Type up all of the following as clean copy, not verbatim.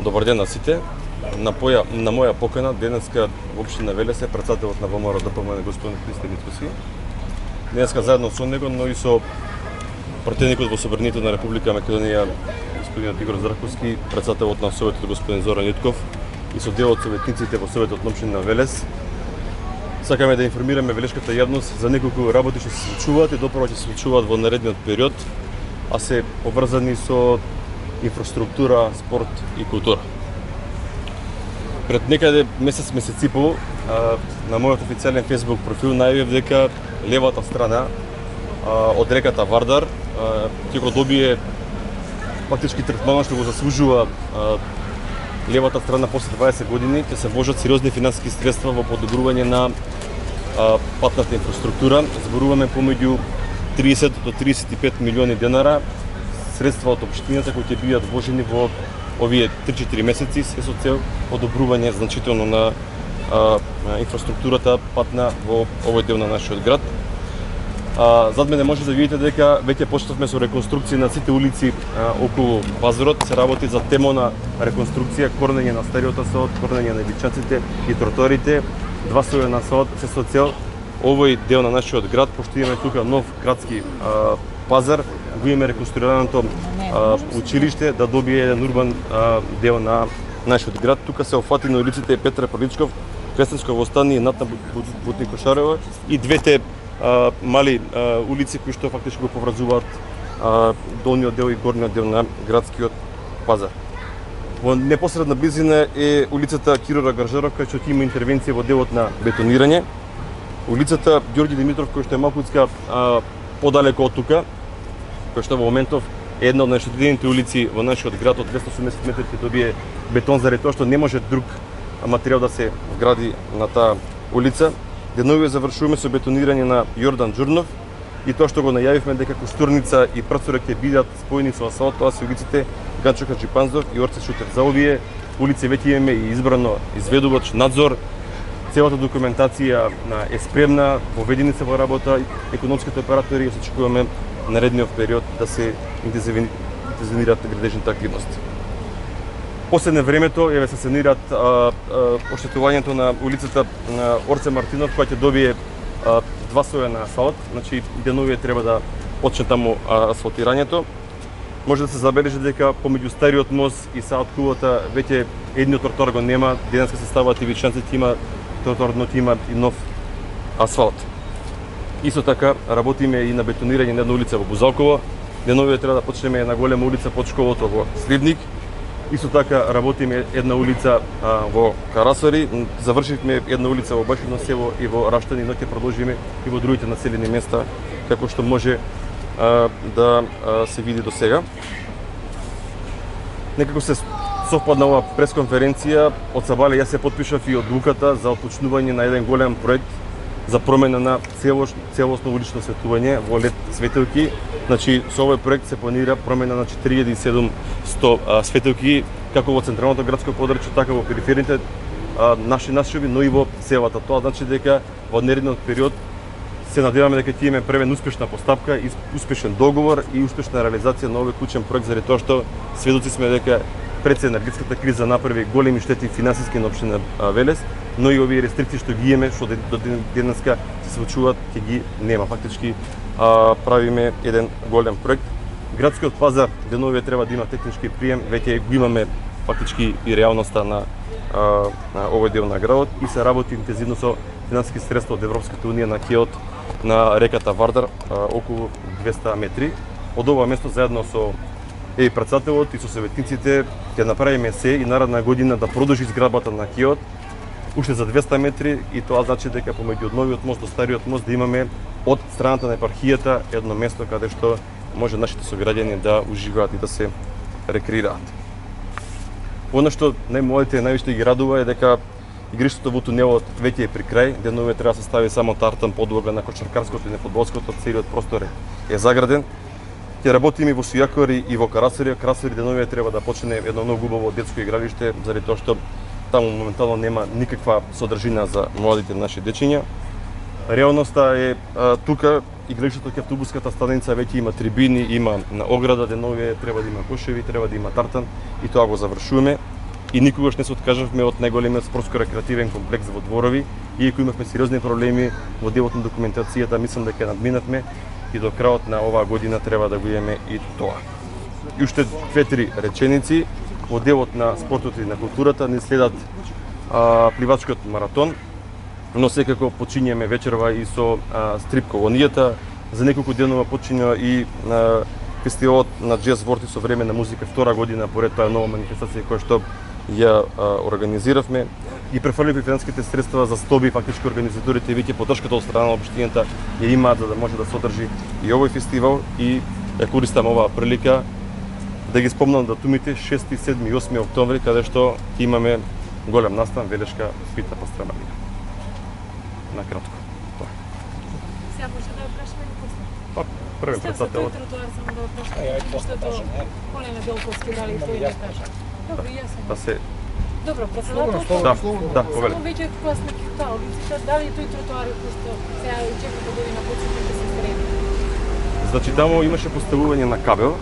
Добар ден на сите. На моја покана денеска во општина Велес е претседателот на ВМРО ДПМН господин Христо Митковски. Денеска заедно со него, но и со пратеникот во Собранието на Република Македонија господин Игор Здравковски, претседателот на Советот господин Зоран Јутков и со дел од советниците во Советот на општина Велес. Сакаме да информираме велешката јавност за неколку работи што се случуваат и допро ќе се случуваат во наредниот период, а се поврзани со инфраструктура, спорт и култура. Пред некаде месец и пол на мојот официјален Facebook профил најавив дека левата страна од реката Вардар ќе го добие фактички третманот што го заслужува левата страна после 20 години. Ќе се вложат сериозни финансиски средства во подобрување на патната инфраструктура. Зборуваме помеѓу 30 до 35 милиони денара средства од општината кои ќе бидат вложени во овие 3-4 месеци се со цел подобрување значително на инфраструктурата патна во овој дел на нашиот град. Зад мене може да видите дека веќе почнавме со реконструкција на сите улици околу пазарот. Се работи за темона реконструкција, корнење на стариот асфалт, корнење на ивичаците и тротоарите, два слоја на асфалт, се со цел овој дел на нашиот град, пошто имаме тука нов градски пазар, го имаме реконструираното училиште да добие еден урбан дел на нашиот град. Тука се офатени улиците Петра Прличков, Кресненска Востани и Натна Бутникошарова и двете мали улици кои што фактички го поврзуваат долниот дел и горниот дел на градскиот пазар. Во непосредна близина е улицата Кирора Гаржаров, кај што има интервенција во делот на бетонирање. Улицата Ѓорги Димитров, кој што е малкуцка подалеку од тука, кој што во моментов е една од најштетените улици во нашиот град, од 280 метри ќе добие бетон заради тоа што не може друг материјал да се вгради на таа улица. Денови завршуваме со бетонирање на Јордан Џурнов и тоа што го најавивме дека Костурница и Прцура ќе бидат споени со асфалт, тоа се улиците Ганчо Хаджипанзов и Орце Шутев. За овие улици веќе имаме и избрано изведувач, надзор, целата документација е спремна, воведени се во работа, економските оператори и очекуваме наредниот период да се интензивираат градежните активности. Последне времето се санираат оштетувањето на улицата Орце Мартинов, која ќе добие два слоја на асфалт, значи денови треба да почне таму асфалтирањето. Може да се забележи дека помеѓу стариот мост и саат кулата веќе едниот тротоар го нема, денеска се ставаат и вичанците, има тротоарното, има и нов асфалт. Исто така работиме и на бетонирање на една улица во Бузалково. Денови треба да почнеме една голема улица под школото во Сливник. Исто така работиме една улица во Карасари, завршивме една улица во Башино село и во Раштани, но ќе продолжиме и во другите населени места како што може да се види до сега. Некако се совпадна ова пресконференција, од сабале јас се потпишав и одлуката за отпочнување на еден голем проект за промена на целосно улично светување во LED светилки. Значи, со овој проект се планира промена на 4700 светилки, како во централното градско подрачје, така во периферните наши насоби, но и во селата. Тоа значи дека во наредниот период се надеваме дека ќе имаме првен успешна постапка, успешен договор и успешна реализација на овој клучен проект, заради тоа што сведоци сме дека пред енергетската криза направи големи штети финансиски на општина Велес, но и овие рестрикции што ги имаме, што до денеска се случуваат, ќе ги нема. Фактички правиме еден голем проект. Градскиот пазар денови треба да има технички прием, веќе го имаме фактички и реалноста на овој дел на градот и се работи интензивно со финансиски средства од Европската унија на кеот на реката Вардар околу 200 метри. Од ова место заедно со претседателот и со советниците ќе направиме се и наредна година да продолжи изградбата на кеот уште за 200 метри и тоа значи дека помеѓу од новиот мост до стариот мост да имаме од страната на епархијата едно место каде што може нашите сограѓани да уживаат и да се рекреираат. Она што најмладите највише ги радува е дека игриштето во тунелот веќе е при крај, денови треба да се стави само тартан подлога на кошаркарското и на фудбалското, целиот простор е заграден. Ќе работиме и во Сујакори и во Карасари. Карасари денови треба да почне едно многу убаво детско игралиште, заради тоа што таму моментално нема никаква содржина за младите наши дечиња. Реалноста е тука игралиштето ќе автобуската станица веќе има трибини, има на ограда, денови треба да има кошеви, треба да има тартан и тоа го завршуваме. и никогаш не се откажавме од најголемиот спортско-рекреативен комплекс во Дворови, иако имавме сериозни проблеми во делот на документацијата, мислам дека надминавме и до крајот на оваа година треба да го имаме и тоа. И уште 2-3 реченици во делот на спортот и на културата ни следат пливачкиот маратон, но секако почињаме вечерва и со стрип колонијата. За неколку денова почиња и фестивалот на Джез Ворти со време на музика, втора година поред, тоа е нова манифестација која што ја организиравме и префрлиме финансиските средства за стоби, фактички организаторите веќе поддршката од страна на општината ја имаат за да може да се одржи и овој фестивал и ја користам оваа прилика да ги спомнам датумите 6, 7 и 8 октомври каде што имаме голем настан Велешка питна пастрамарија. На кратко. Тоа. Сега може да ја прашаме или после? Па, првен председател. Тој тротоар само да ја прашаме, што тоа Колеме Белковски дали тој не кажа. Добро, јас Да се Добро, председателство. да, повеле. Само веќе кога сме тоа улиците, дали тој тротоар што сега четврта година почна да се скрени? Значи таму имаше поставување на кабел,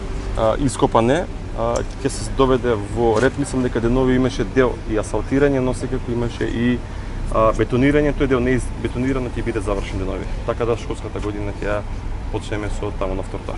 ископане, ќе се доведе во ред, мислам дека денови имаше дел и асфалтирање, но секако имаше и бетонирање, тој дел не е бетонирано ќе биде завршен денови. Така да школската година ќе ја почнеме со таму на тротоар.